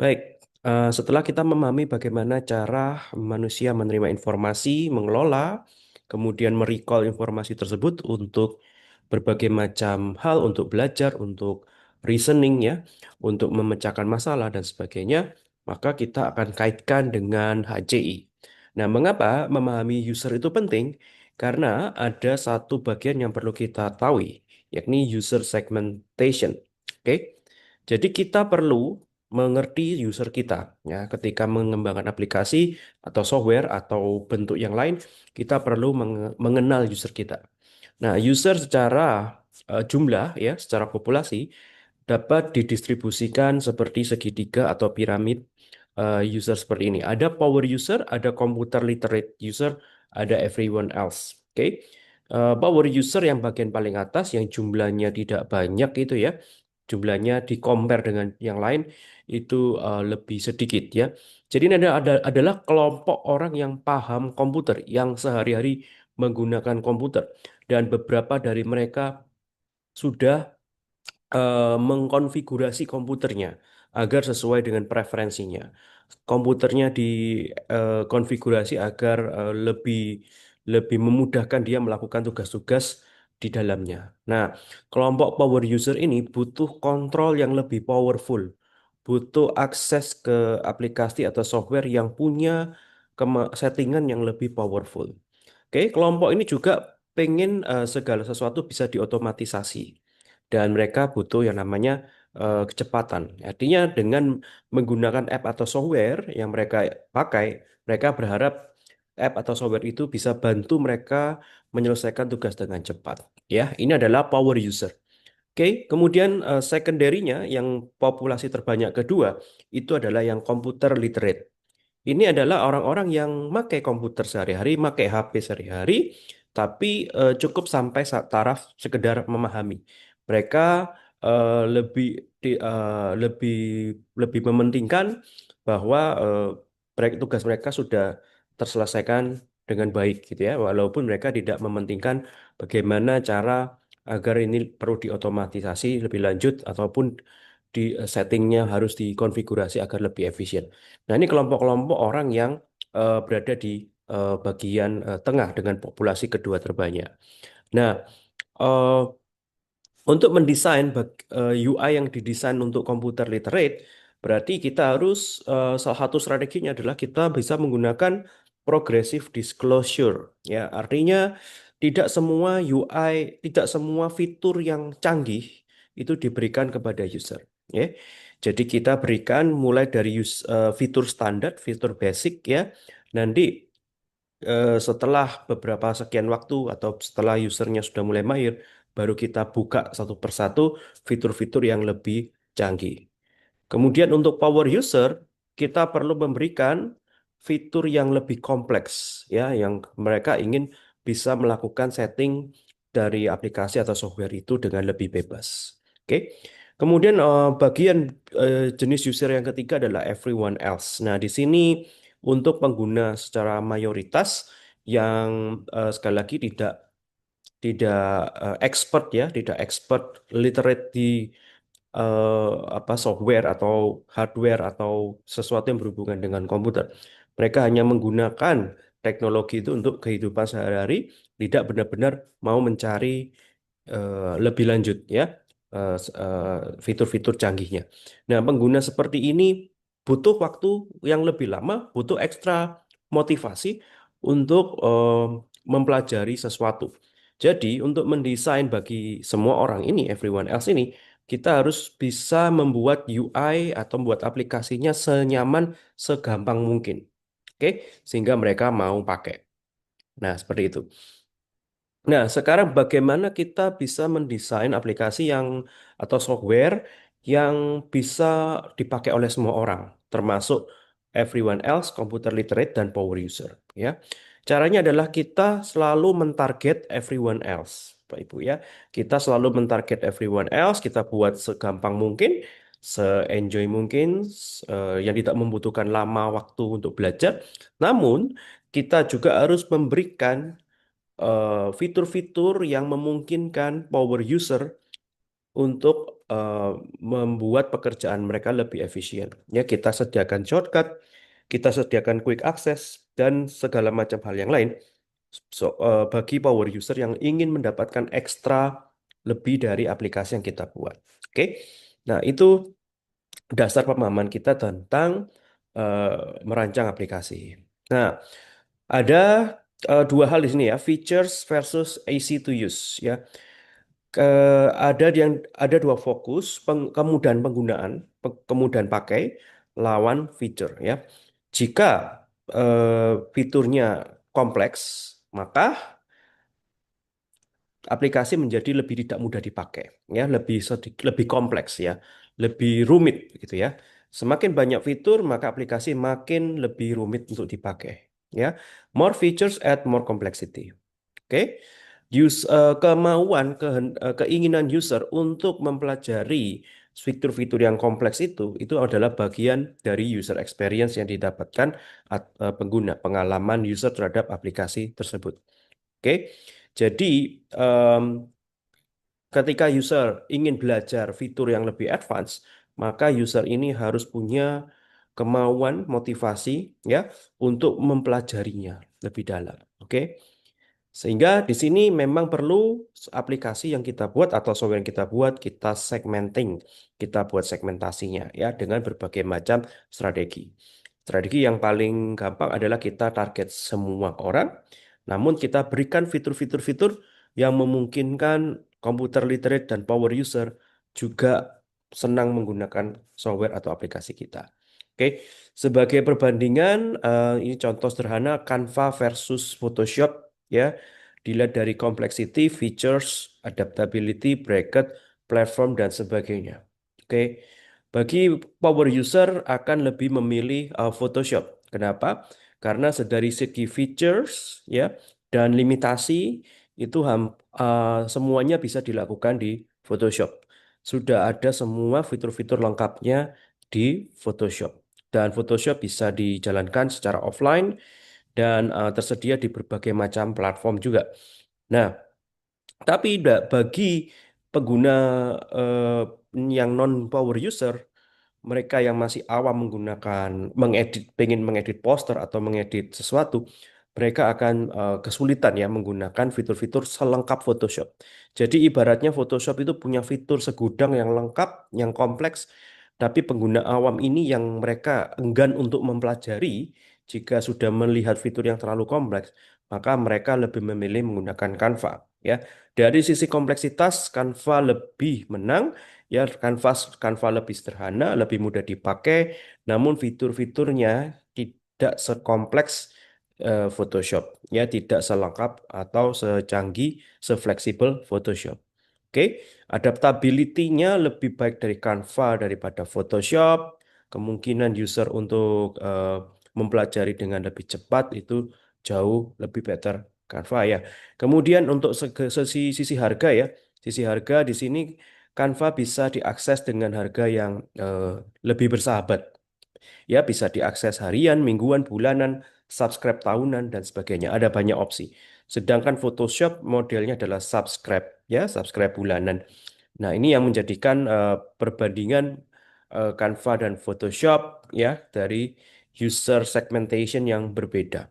Baik, setelah kita memahami bagaimana cara manusia menerima informasi, mengelola, kemudian merecall informasi tersebut untuk berbagai macam hal, untuk belajar, untuk reasoning ya, untuk memecahkan masalah dan sebagainya, maka kita akan kaitkan dengan HCI. Nah, mengapa memahami user itu penting? Karena ada satu bagian yang perlu kita tahu, yakni user segmentation. Oke, jadi kita perlu mengerti user kita ya ketika mengembangkan aplikasi atau software atau bentuk yang lain kita perlu mengenal user kita. Nah, user secara jumlah ya, secara populasi dapat didistribusikan seperti segitiga atau piramid user seperti ini. Ada power user, ada computer literate user, ada everyone else. Oke. Power user yang bagian paling atas yang jumlahnya tidak banyak itu ya. Jumlahnya di compare dengan yang lain itu lebih sedikit ya. Jadi ini adalah kelompok orang yang paham komputer, yang sehari-hari menggunakan komputer dan beberapa dari mereka sudah mengkonfigurasi komputernya agar sesuai dengan preferensinya. Komputernya dikonfigurasi agar lebih lebih memudahkan dia melakukan tugas-tugas di dalamnya. Nah, kelompok power user ini butuh kontrol yang lebih powerful, butuh akses ke aplikasi atau software yang punya settingan yang lebih powerful. Oke, kelompok ini juga pengen segala sesuatu bisa diotomatisasi dan mereka butuh yang namanya kecepatan. Artinya dengan menggunakan app atau software yang mereka pakai, mereka berharap app atau software itu bisa bantu mereka menyelesaikan tugas dengan cepat. Ya, ini adalah power user. Oke, kemudian secondary-nya yang populasi terbanyak kedua itu adalah yang computer literate. Ini adalah orang-orang yang pakai komputer sehari-hari, pakai HP sehari-hari, tapi cukup sampai taraf sekedar memahami. Mereka lebih lebih lebih mementingkan bahwa tugas mereka sudah terselesaikan dengan baik gitu ya, walaupun mereka tidak mementingkan bagaimana cara agar ini perlu diotomatisasi lebih lanjut ataupun di settingnya harus dikonfigurasi agar lebih efisien. Nah, ini kelompok-kelompok orang yang berada di bagian tengah dengan populasi kedua terbanyak. Nah, eh, untuk mendesain UI yang didesain untuk komputer literate, berarti kita harus salah satu strateginya adalah kita bisa menggunakan progressive disclosure. Ya, artinya tidak semua UI, tidak semua fitur yang canggih itu diberikan kepada user. Ya, jadi kita berikan mulai dari fitur standar, fitur basic ya. Nanti setelah beberapa sekian waktu atau setelah usernya sudah mulai mahir, baru kita buka satu persatu fitur-fitur yang lebih canggih. Kemudian untuk power user, kita perlu memberikan fitur yang lebih kompleks, ya, yang mereka ingin bisa melakukan setting dari aplikasi atau software itu dengan lebih bebas. Oke. Kemudian bagian jenis user yang ketiga adalah everyone else. Nah, di sini untuk pengguna secara mayoritas yang sekali lagi tidak expert ya, tidak expert literate di eh, apa software atau hardware atau sesuatu yang berhubungan dengan komputer. Mereka hanya menggunakan teknologi itu untuk kehidupan sehari-hari, tidak benar-benar mau mencari lebih lanjut ya fitur-fitur canggihnya. Nah, pengguna seperti ini butuh waktu yang lebih lama, butuh ekstra motivasi untuk mempelajari sesuatu. Jadi, untuk mendesain bagi semua orang ini, everyone else ini, kita harus bisa membuat UI atau membuat aplikasinya senyaman, segampang mungkin. Oke, sehingga mereka mau pakai. Nah, seperti itu. Nah, sekarang bagaimana kita bisa mendesain aplikasi yang atau software yang bisa dipakai oleh semua orang, termasuk everyone else, computer literate, dan power user. Ya, caranya adalah kita selalu mentarget everyone else, Pak Ibu ya. Kita selalu mentarget everyone else, kita buat segampang mungkin, se-enjoy mungkin, yang tidak membutuhkan lama waktu untuk belajar. Namun, kita juga harus memberikan fitur-fitur yang memungkinkan power user untuk eh, membuat pekerjaan mereka lebih efisien. Ya, kita sediakan shortcut, kita sediakan quick access dan segala macam hal yang lain. Bagi power user yang ingin mendapatkan ekstra lebih dari aplikasi yang kita buat. Oke. Nah, itu dasar pemahaman kita tentang merancang aplikasi. Nah, ada dua hal di sini ya, features versus easy to use ya. Ada dua fokus, kemudahan penggunaan, kemudahan pakai lawan fitur ya. Jika fiturnya kompleks, maka aplikasi menjadi lebih tidak mudah dipakai ya, lebih kompleks ya, lebih rumit gitu ya. Semakin banyak fitur, maka aplikasi makin lebih rumit untuk dipakai ya. More features add more complexity. Oke. Keinginan user untuk mempelajari fitur-fitur yang kompleks itu adalah bagian dari user experience yang didapatkan pengguna, pengalaman user terhadap aplikasi tersebut. Oke, jadi em, ketika user ingin belajar fitur yang lebih advance, maka user ini harus punya kemauan, motivasi ya untuk mempelajarinya lebih dalam. Oke. Sehingga di sini memang perlu aplikasi yang kita buat atau software yang kita buat, kita segmenting, kita buat segmentasinya ya dengan berbagai macam strategi. Strategi yang paling gampang adalah kita target semua orang, namun kita berikan fitur-fitur yang memungkinkan komputer literate dan power user juga senang menggunakan software atau aplikasi kita. Oke, sebagai perbandingan, ini contoh sederhana Canva versus Photoshop ya. Dilihat dari complexity, features, adaptability, bracket, platform, dan sebagainya. Oke, bagi power user akan lebih memilih Photoshop. Kenapa? Karena dari segi features ya dan limitasi itu semuanya bisa dilakukan di Photoshop. Sudah ada semua fitur-fitur lengkapnya di Photoshop. Dan Photoshop bisa dijalankan secara offline dan tersedia di berbagai macam platform juga. Nah, tapi bagi pengguna eh, yang non power user, mereka yang masih awam menggunakan pengen mengedit poster atau mengedit sesuatu, mereka akan kesulitan ya menggunakan fitur-fitur selengkap Photoshop. Jadi ibaratnya Photoshop itu punya fitur segudang yang lengkap, yang kompleks, tapi pengguna awam ini yang mereka enggan untuk mempelajari, jika sudah melihat fitur yang terlalu kompleks, maka mereka lebih memilih menggunakan Canva. Ya, dari sisi kompleksitas, Canva lebih menang. Ya, Canva lebih sederhana, lebih mudah dipakai, namun fitur-fiturnya tidak sekompleks Photoshop, ya tidak selengkap atau secanggih, sefleksibel Photoshop. Oke, adaptability-nya lebih baik dari Canva daripada Photoshop. Kemungkinan user untuk mempelajari dengan lebih cepat itu jauh lebih better Canva ya. Kemudian untuk sisi harga ya, sisi harga di sini Canva bisa diakses dengan harga yang lebih bersahabat. Ya, bisa diakses harian, mingguan, bulanan, subscribe tahunan, dan sebagainya. Ada banyak opsi. Sedangkan Photoshop modelnya adalah subscribe, ya, subscribe bulanan. Nah, ini yang menjadikan perbandingan Canva dan Photoshop, ya, dari user segmentation yang berbeda.